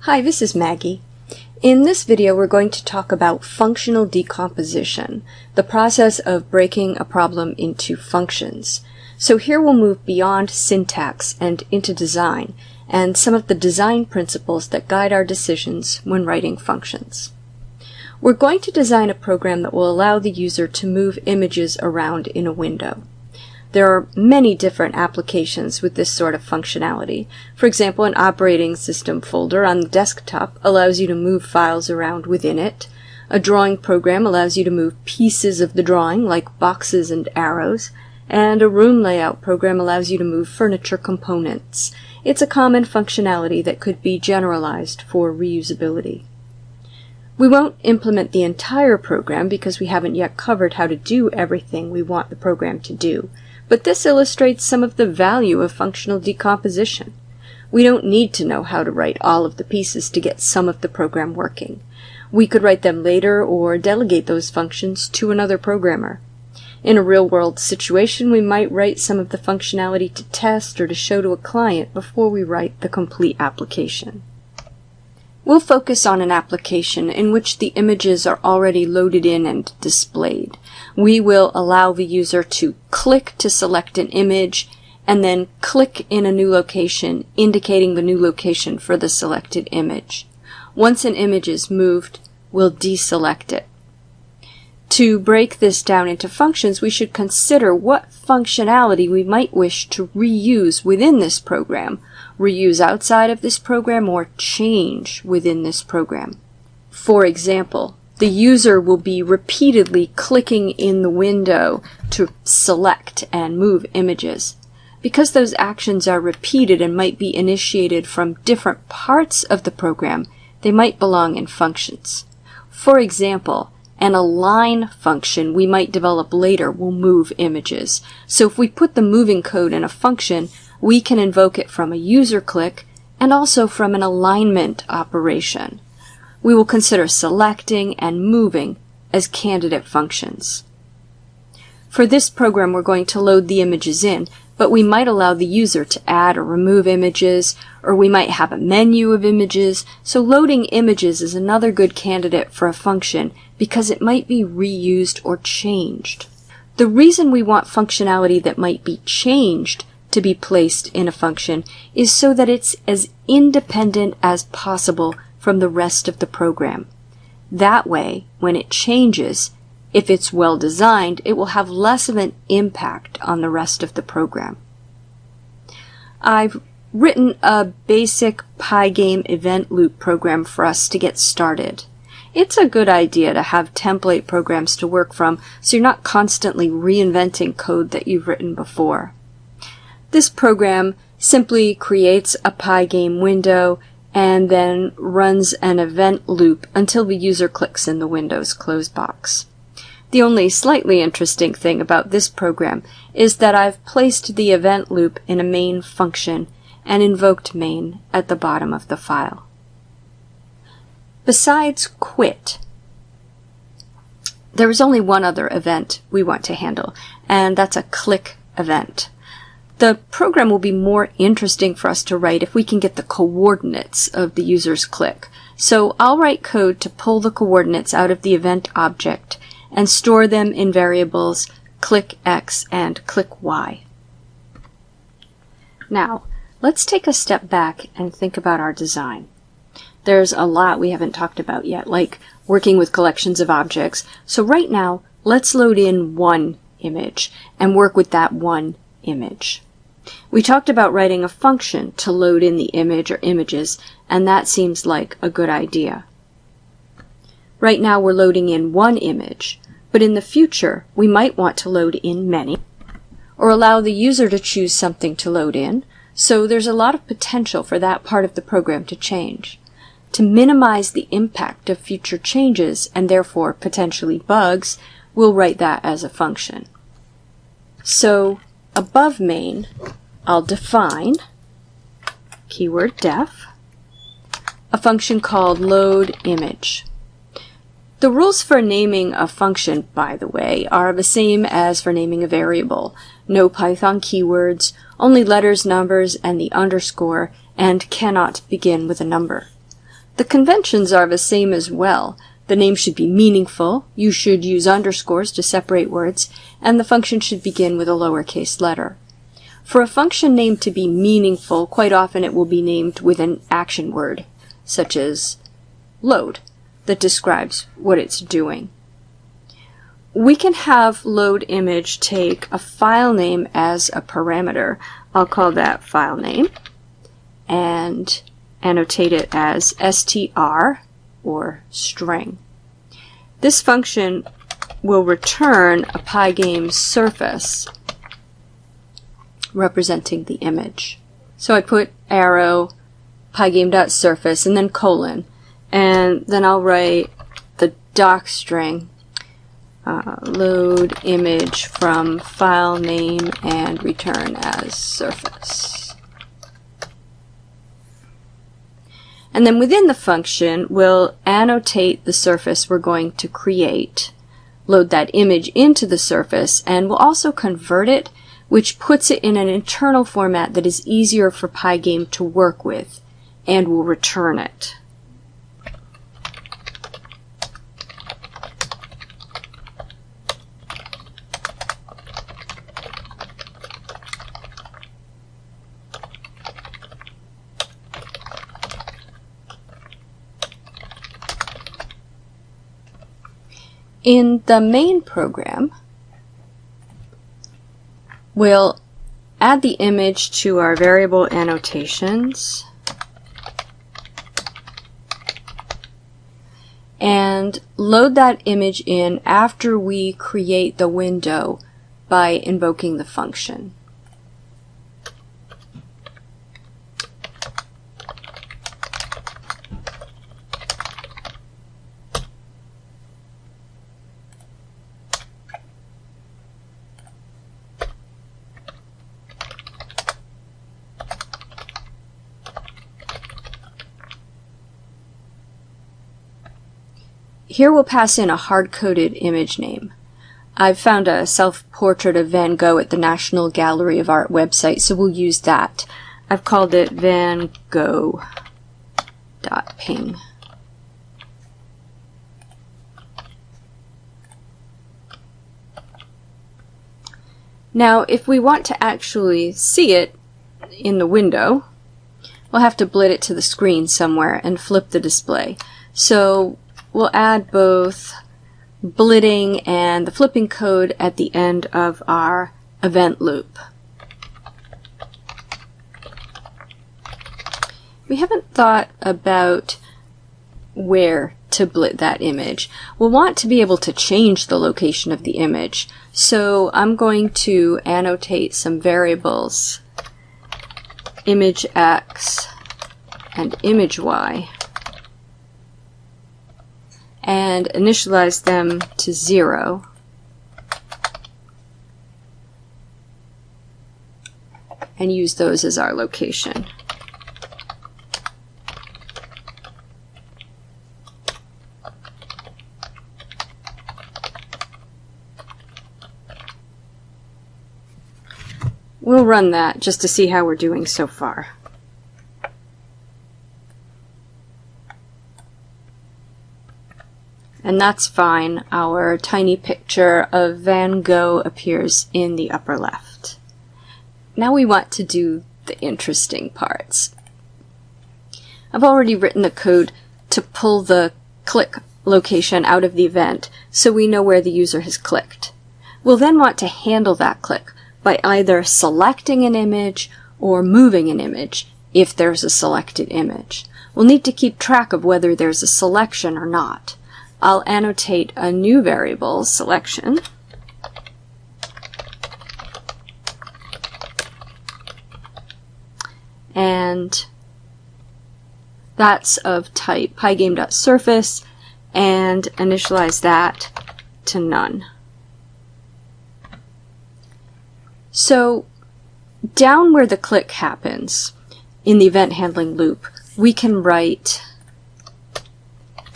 Hi, this is Maggie. In this video we're going to talk about functional decomposition, the process of breaking a problem into functions. So here we'll move beyond syntax and into design, and some of the design principles that guide our decisions when writing functions. We're going to design a program that will allow the user to move images around in a window. There are many different applications with this sort of functionality. For example, an operating system folder on the desktop allows you to move files around within it. A drawing program allows you to move pieces of the drawing, like boxes and arrows. And a room layout program allows you to move furniture components. It's a common functionality that could be generalized for reusability. We won't implement the entire program because we haven't yet covered how to do everything we want the program to do. But this illustrates some of the value of functional decomposition. We don't need to know how to write all of the pieces to get some of the program working. We could write them later or delegate those functions to another programmer. In a real-world situation, we might write some of the functionality to test or to show to a client before we write the complete application. We'll focus on an application in which the images are already loaded in and displayed. We will allow the user to click to select an image and then click in a new location, indicating the new location for the selected image. Once an image is moved, we'll deselect it. To break this down into functions, we should consider what functionality we might wish to reuse within this program, reuse outside of this program, or change within this program. For example, the user will be repeatedly clicking in the window to select and move images. Because those actions are repeated and might be initiated from different parts of the program, they might belong in functions. For example, an align function we might develop later will move images. So if we put the moving code in a function, we can invoke it from a user click and also from an alignment operation. We will consider selecting and moving as candidate functions. For this program, we're going to load the images in, but we might allow the user to add or remove images, or we might have a menu of images. So loading images is another good candidate for a function because it might be reused or changed. The reason we want functionality that might be changed to be placed in a function is so that it's as independent as possible from the rest of the program. That way, when it changes, if it's well designed, it will have less of an impact on the rest of the program. I've written a basic pygame event loop program for us to get started. It's a good idea to have template programs to work from so you're not constantly reinventing code that you've written before. This program simply creates a pygame window and then runs an event loop until the user clicks in the window's close box. The only slightly interesting thing about this program is that I've placed the event loop in a main function and invoked main at the bottom of the file. Besides quit, there is only one other event we want to handle, and that's a click event. The program will be more interesting for us to write if we can get the coordinates of the user's click. So I'll write code to pull the coordinates out of the event object and store them in variables click X and click Y. Now, let's take a step back and think about our design. There's a lot we haven't talked about yet, like working with collections of objects. So right now, let's load in one image and work with that one image. We talked about writing a function to load in the image or images, and that seems like a good idea. Right now we're loading in one image, but in the future we might want to load in many, or allow the user to choose something to load in, so there's a lot of potential for that part of the program to change. To minimize the impact of future changes, and therefore potentially bugs, we'll write that as a function. So above main, I'll define, keyword def, a function called loadImage. The rules for naming a function, by the way, are the same as for naming a variable. No Python keywords, only letters, numbers, and the underscore, and cannot begin with a number. The conventions are the same as well. The name should be meaningful, you should use underscores to separate words, and the function should begin with a lowercase letter. For a function name to be meaningful, quite often it will be named with an action word, such as load, that describes what it's doing. We can have load image take a file name as a parameter. I'll call that file name and annotate it as str or string. This function will return a pygame surface representing the image. So I put arrow pygame.surface and then colon, and then I'll write the doc string load image from file name and return as surface. And then within the function, we'll annotate the surface we're going to create, load that image into the surface, and we'll also convert it, which puts it in an internal format that is easier for pygame to work with, and we'll return it. In the main program, we'll add the image to our variable annotations and load that image in after we create the window by invoking the function. Here we'll pass in a hard-coded image name. I've found a self-portrait of Van Gogh at the National Gallery of Art website, so we'll use that. I've called it Van Gogh.ping. Now, if we want to actually see it in the window, we'll have to blit it to the screen somewhere and flip the display. So we'll add both blitting and the flipping code at the end of our event loop. We haven't thought about where to blit that image. We'll want to be able to change the location of the image. So I'm going to annotate some variables, image x and image y, and initialize them to 0. And use those as our location. We'll run that just to see how we're doing so far. And that's fine. Our tiny picture of Van Gogh appears in the upper left. Now we want to do the interesting parts. I've already written the code to pull the click location out of the event so we know where the user has clicked. We'll then want to handle that click by either selecting an image or moving an image if there's a selected image. We'll need to keep track of whether there's a selection or not. I'll annotate a new variable, selection, and that's of type pygame.surface, and initialize that to none. So down where the click happens in the event handling loop, we can write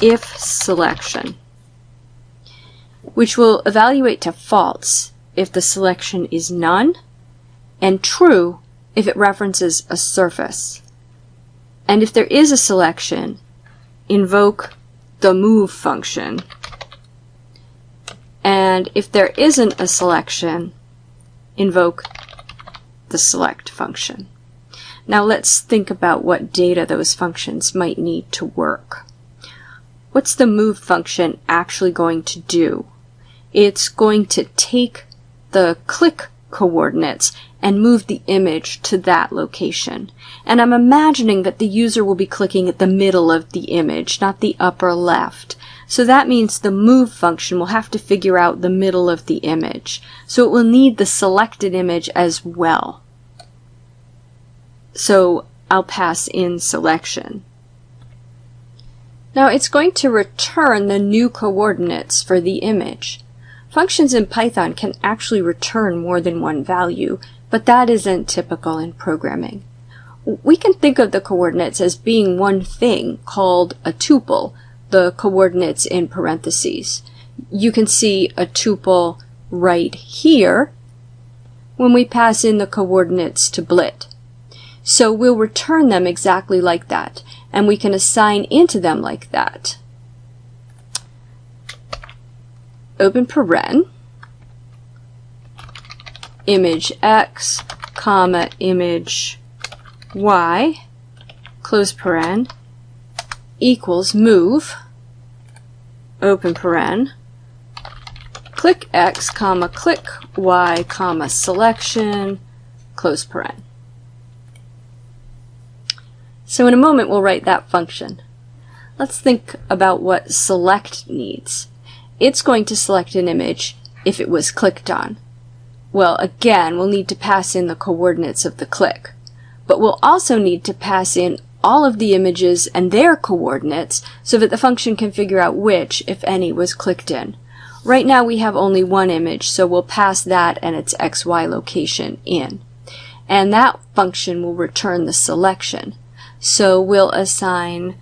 if selection, which will evaluate to false if the selection is none, and true if it references a surface. And if there is a selection, invoke the move function. And if there isn't a selection, invoke the select function. Now let's think about what data those functions might need to work. What's the move function actually going to do? It's going to take the click coordinates and move the image to that location. And I'm imagining that the user will be clicking at the middle of the image, not the upper left. So that means the move function will have to figure out the middle of the image. So it will need the selected image as well. So I'll pass in selection. Now it's going to return the new coordinates for the image. Functions in Python can actually return more than one value, but that isn't typical in programming. We can think of the coordinates as being one thing called a tuple, the coordinates in parentheses. You can see a tuple right here when we pass in the coordinates to blit. So we'll return them exactly like that, and we can assign into them like that. Open paren, image x, comma, image y, close paren, equals move, open paren, click x, comma, click y, comma, selection, close paren. So in a moment we'll write that function. Let's think about what select needs. It's going to select an image if it was clicked on. Well, again, we'll need to pass in the coordinates of the click. But we'll also need to pass in all of the images and their coordinates so that the function can figure out which, if any, was clicked in. Right now we have only one image, so we'll pass that and its XY location in. And that function will return the selection. So we'll assign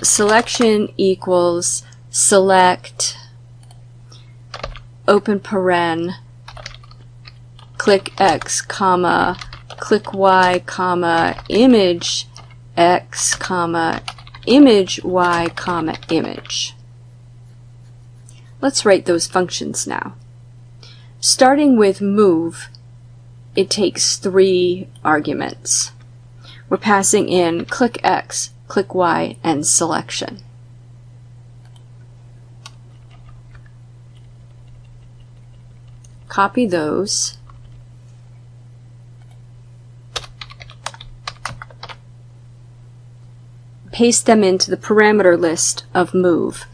selection equals select, open paren, click x, comma, click y, comma, image x, comma, image y, comma, image. Let's write those functions now. Starting with move, it takes 3 arguments. We're passing in click x, click y, and selection. Copy those. Paste them into the parameter list of move.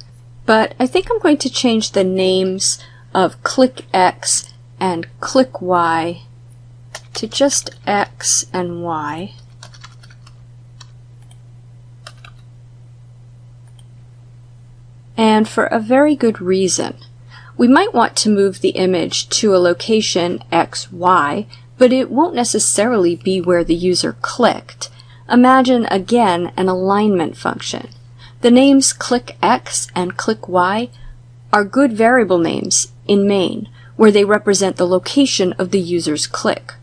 But I think I'm going to change the names of click x and click y to just x and y. And for a very good reason. We might want to move the image to a location x, y, but it won't necessarily be where the user clicked. Imagine, again, an alignment function. The names click x and click y are good variable names in main, where they represent the location of the user's click.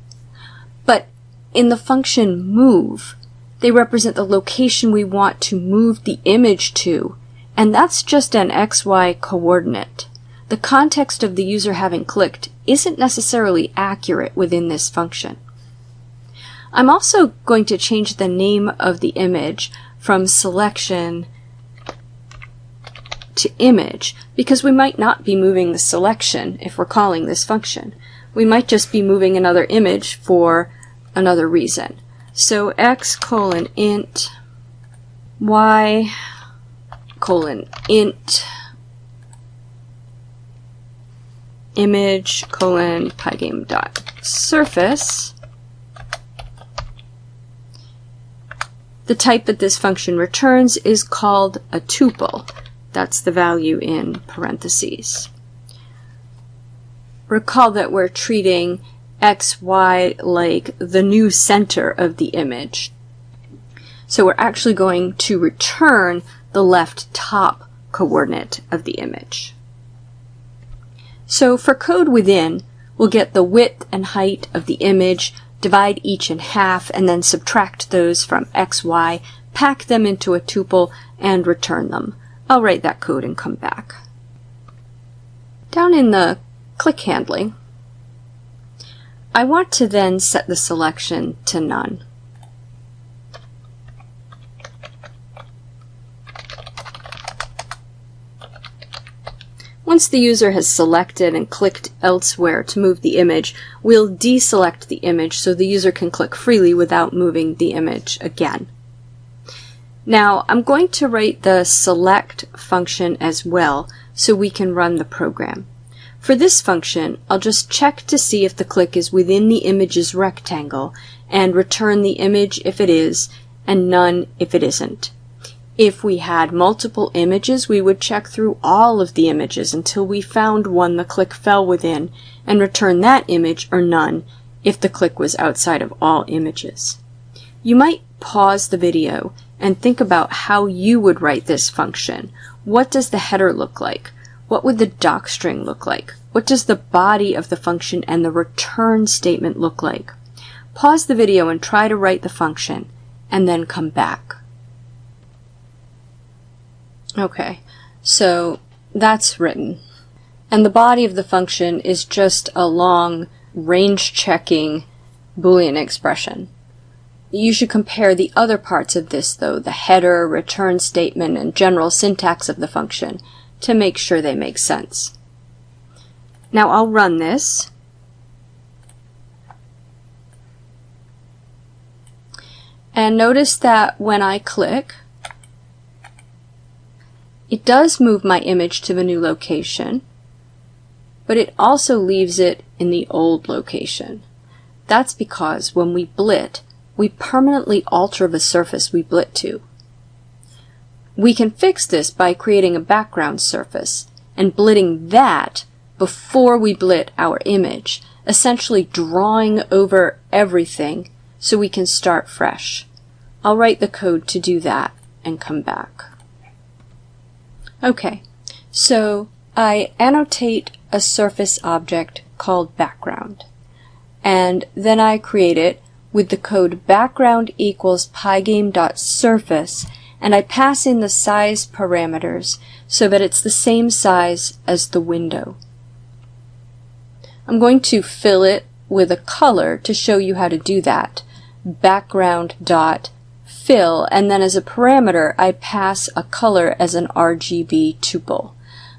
But in the function move, they represent the location we want to move the image to, and that's just an xy coordinate. The context of the user having clicked isn't necessarily accurate within this function. I'm also going to change the name of the image from selection to image because we might not be moving the selection if we're calling this function. We might just be moving another image for another reason. So x colon int y colon int image colon pygame dot surface. The type that this function returns is called a tuple. That's the value in parentheses. Recall that we're treating x, y like the new center of the image. So we're actually going to return the left top coordinate of the image. So for code within, we'll get the width and height of the image, divide each in half, and then subtract those from x, y, pack them into a tuple, and return them. I'll write that code and come back. Down in the click handling, I want to then set the selection to none. Once the user has selected and clicked elsewhere to move the image, we'll deselect the image so the user can click freely without moving the image again. Now, I'm going to write the select function as well so we can run the program. For this function, I'll just check to see if the click is within the image's rectangle and return the image if it is and none if it isn't. If we had multiple images, we would check through all of the images until we found one the click fell within and return that image or none if the click was outside of all images. You might pause the video and think about how you would write this function. What does the header look like? What would the docstring look like? What does the body of the function and the return statement look like? Pause the video and try to write the function, and then come back. Okay, so that's written. And the body of the function is just a long range-checking Boolean expression. You should compare the other parts of this, though, the header, return statement, and general syntax of the function, to make sure they make sense. Now I'll run this. And notice that when I click, it does move my image to the new location, but it also leaves it in the old location. That's because when we blit, we permanently alter the surface we blit to. We can fix this by creating a background surface and blitting that before we blit our image, essentially drawing over everything so we can start fresh. I'll write the code to do that and come back. Okay, so I annotate a surface object called background, and then I create it with the code background equals pygame.surface, and I pass in the size parameters so that it's the same size as the window. I'm going to fill it with a color to show you how to do that. Background.fill, and then as a parameter I pass a color as an RGB tuple.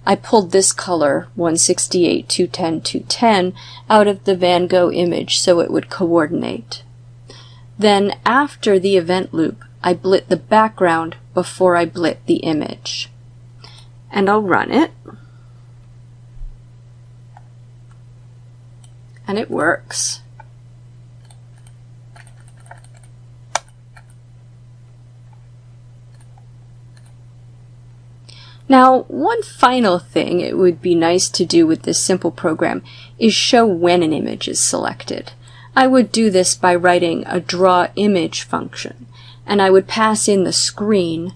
I pulled this color, 168, 210, 210, out of the Van Gogh image so it would coordinate. Then after the event loop, I blit the background before I blit the image. And I'll run it. And it works. Now, one final thing it would be nice to do with this simple program is show when an image is selected. I would do this by writing a drawImage function, and I would pass in the screen,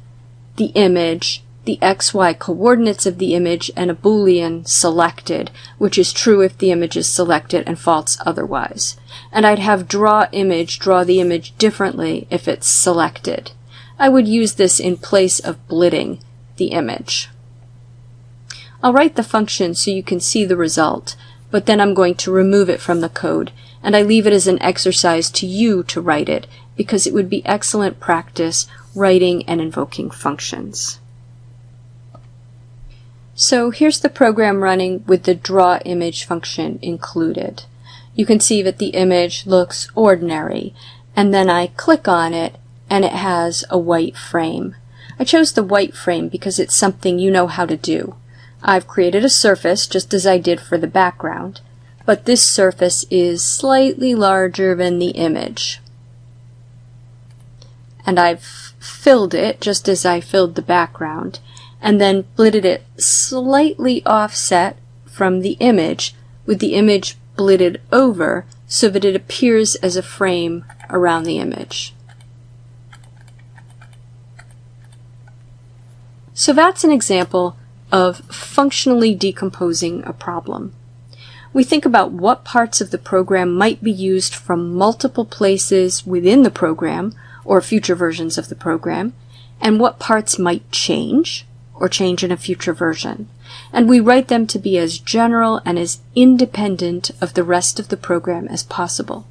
the image, the XY coordinates of the image, and a Boolean selected, which is true if the image is selected and false otherwise. And I'd have drawImage draw the image differently if it's selected. I would use this in place of blitting the image. I'll write the function so you can see the result, but then I'm going to remove it from the code, and I leave it as an exercise to you to write it, because it would be excellent practice writing and invoking functions. So here's the program running with the drawImage function included. You can see that the image looks ordinary, and then I click on it and it has a white frame. I chose the white frame because it's something you know how to do. I've created a surface just as I did for the background, but this surface is slightly larger than the image. And I've filled it just as I filled the background, and then blitted it slightly offset from the image, with the image blitted over so that it appears as a frame around the image. So that's an example of functionally decomposing a problem. We think about what parts of the program might be used from multiple places within the program, or future versions of the program, and what parts might change or change in a future version. And we write them to be as general and as independent of the rest of the program as possible.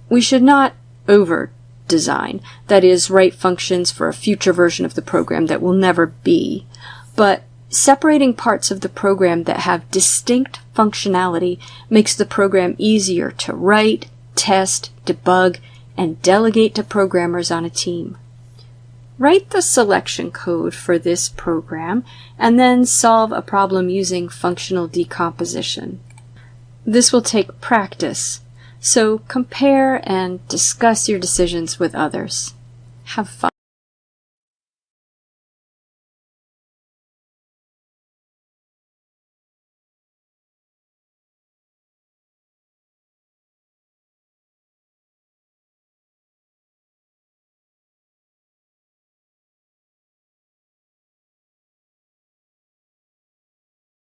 We should not over-design, that is, write functions for a future version of the program that will never be, but separating parts of the program that have distinct functionality makes the program easier to write, test, debug, and delegate to programmers on a team. Write the selection code for this program and then solve a problem using functional decomposition. This will take practice, so compare and discuss your decisions with others. Have fun.